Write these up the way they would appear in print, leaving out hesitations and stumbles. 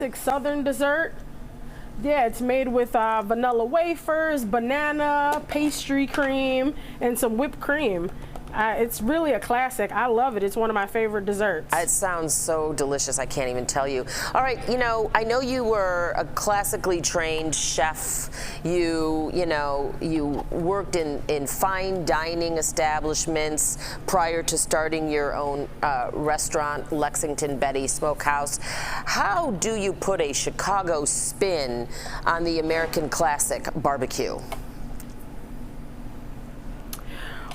Southern dessert. Yeah, it's made with vanilla wafers, banana, pastry cream, and some whipped cream. It's really a classic. I love it. It's one of my favorite desserts. It sounds so delicious. I can't even tell you. All right, I know you were a classically trained chef. You worked in fine dining establishments prior to starting your own restaurant, Lexington Betty Smokehouse. How do you put a Chicago spin on the American classic barbecue?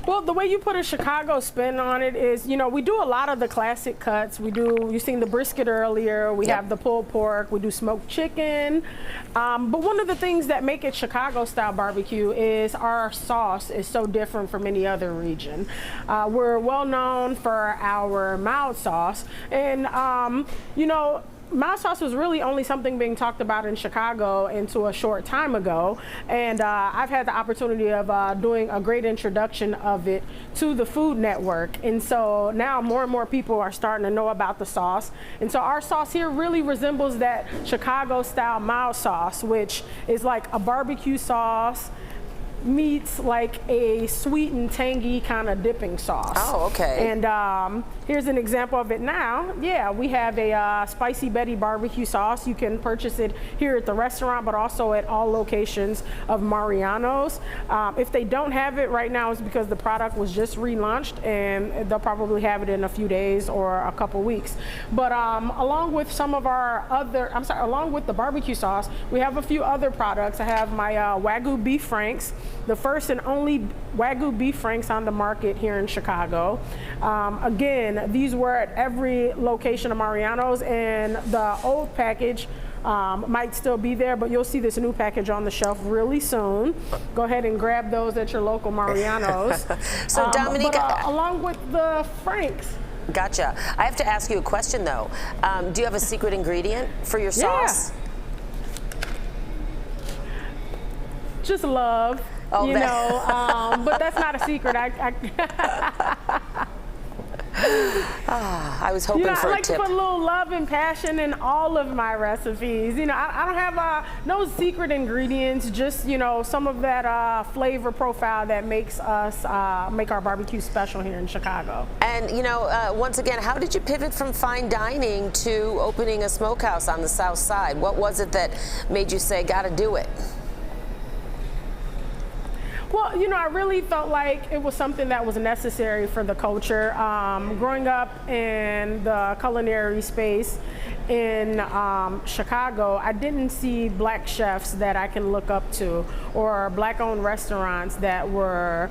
Well, the way you put a Chicago spin on it is, we do a lot of the classic cuts. You've seen the brisket earlier. We have the pulled pork. We do smoked chicken. But one of the things that make it Chicago-style barbecue is our sauce is so different from any other region. We're well known for our mild sauce. And, mild sauce was really only something being talked about in Chicago until a short time ago, and I've had the opportunity of doing a great introduction of it to the Food Network, and so now more and more people are starting to know about the sauce, and so our sauce here really resembles that Chicago-style mild sauce, which is like a barbecue sauce meets like a sweet and tangy kind of dipping sauce. Oh, okay. And here's an example of it now. Yeah, we have a spicy Betty barbecue sauce. You can purchase it here at the restaurant, but also at all locations of Mariano's. If they don't have it right now, it's because the product was just relaunched, and they'll probably have it in a few days or a couple weeks. But along with along with the barbecue sauce, we have a few other products. I have my Wagyu beef franks, the first and only Wagyu beef franks on the market here in Chicago. Again, these were at every location of Mariano's, and the old package might still be there, but you'll see this new package on the shelf really soon. Go ahead and grab those at your local Mariano's. So Dominique, along with the franks. Gotcha. I have to ask you a question though. Do you have a secret ingredient for your sauce? Just love. Oh, but that's not a secret. I was hoping for a tip. I like to put a little love and passion in all of my recipes. I don't have no secret ingredients, just some of that flavor profile that makes us make our barbecue special here in Chicago. And once again, how did you pivot from fine dining to opening a smokehouse on the South Side? What was it that made you say, "Gotta do it"? Well, I really felt like it was something that was necessary for the culture. Growing up in the culinary space in Chicago, I didn't see black chefs that I can look up to, or black-owned restaurants that were,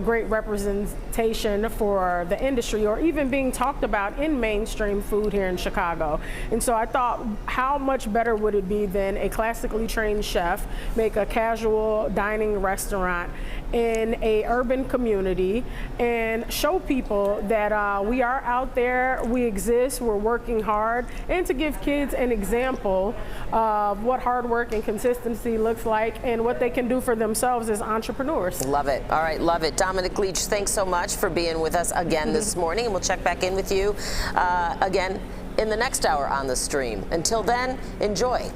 great representation for the industry, or even being talked about in mainstream food here in Chicago. And so I thought, how much better would it be than a classically trained chef make a casual dining restaurant in a urban community and show people that we are out there, we exist, we're working hard, and to give kids an example of what hard work and consistency looks like and what they can do for themselves as entrepreneurs. Love it. All right, love it. Dominique Leach, thanks so much for being with us again this morning, and we'll check back in with you again in the next hour on the stream. Until then, enjoy.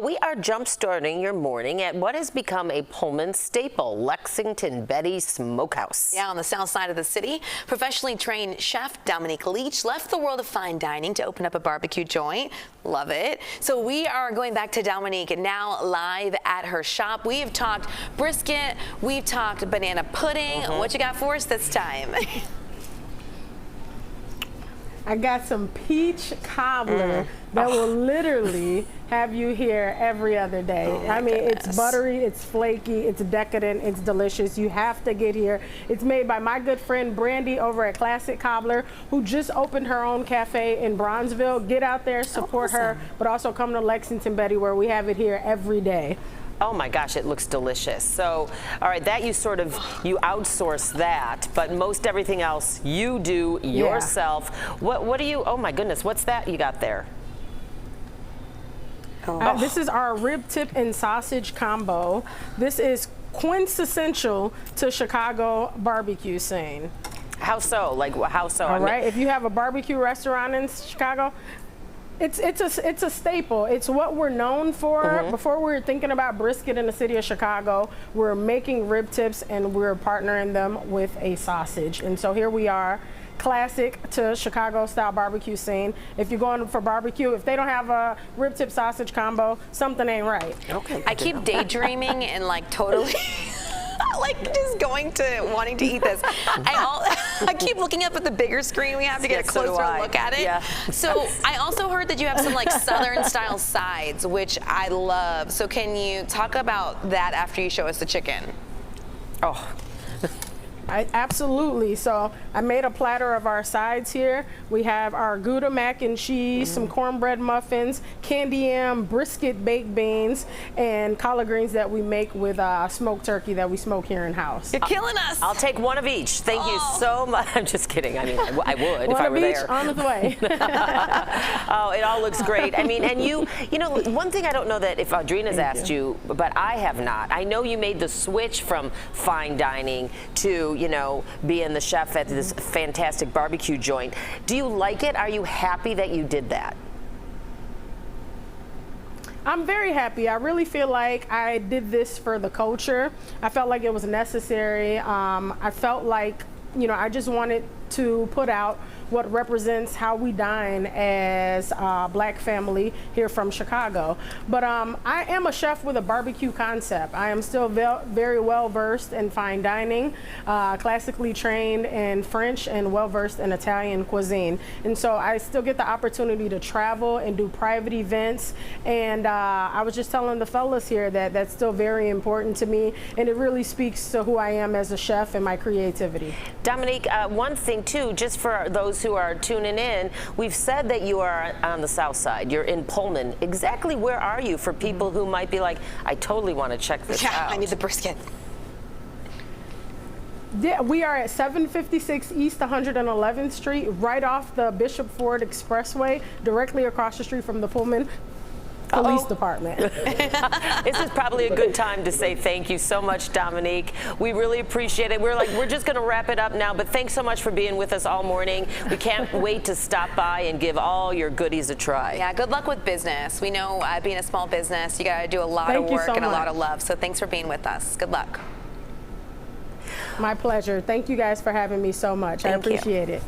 We are jump-starting your morning at what has become a Pullman staple, Lexington Betty Smokehouse. Yeah, on the south side of the city, professionally trained chef Dominique Leach left the world of fine dining to open up a barbecue joint. Love it. So we are going back to Dominique now live at her shop. We have talked brisket, we've talked banana pudding. What you got for us this time? I got some peach cobbler that will literally have you here every other day. I mean, it's buttery, it's flaky, it's decadent, it's delicious. You have to get here. It's made by my good friend Brandy over at Classic Cobbler, who just opened her own cafe in Bronzeville. Get out there, support her, but also come to Lexington Betty, where we have it here every day. Oh my gosh, it looks delicious. So, all right, that you outsource that, but most everything else you do yourself. What do you, oh my goodness, what's that you got there? This is our rib tip and sausage combo. This is quintessential to Chicago barbecue scene. How so? Like, how so? All right, if you have a barbecue restaurant in Chicago, It's a staple. It's what we're known for. Before we were thinking about brisket in the city of Chicago, we're making rib tips and we're partnering them with a sausage. And so here we are, classic to Chicago style barbecue scene. If you're going for barbecue, if they don't have a rib tip sausage combo, something ain't right. Okay. I keep daydreaming and like totally like just going to wanting to eat this. I keep looking up at the bigger screen we have to get a so do closer I. look at it. Yeah. So I also heard that you have some like Southern style sides, which I love. So can you talk about that after you show us the chicken? Oh. Absolutely. So I made a platter of our sides here. We have our Gouda mac and cheese, some cornbread muffins, candy yam, brisket baked beans, and collard greens that we make with smoked turkey that we smoke here in house. You're killing us. I'll take one of each. Thank you so much. I'm just kidding. I mean, I would if I were there. On its way. Oh, it all looks great. I mean, and you know, one thing I don't know that if Audrina's asked you, but I have not. I know you made the switch from fine dining to, you know, being the chef at this fantastic barbecue joint. Do you like it? Are you happy that you did that? I'm very happy. I really feel like I did this for the culture. I felt like it was necessary. I felt like, you know, I just wanted to put out what represents how we dine as a black family here from Chicago. But I am a chef with a barbecue concept. I am still very well versed in fine dining, classically trained in French and well versed in Italian cuisine. And so I still get the opportunity to travel and do private events. And I was just telling the fellas here that that's still very important to me. And it really speaks to who I am as a chef and my creativity. Dominique, one thing too, just for those who are tuning in, we've said that you are on the south side. You're in Pullman. Exactly where are you for people who might be like, I totally want to check this out? I need the brisket. Yeah, we are at 756 East 111th Street, right off the Bishop Ford Expressway, directly across the street from the Pullman Police Department. This is probably a good time to say thank you so much, Dominique. We really appreciate it. We're just going to wrap it up now, but thanks so much for being with us all morning. We can't wait to stop by and give all your goodies a try. Yeah, good luck with business. We know being a small business, you got to do a lot of work and a lot of love. So thanks for being with us. Good luck. My pleasure. Thank you guys for having me so much. I appreciate it.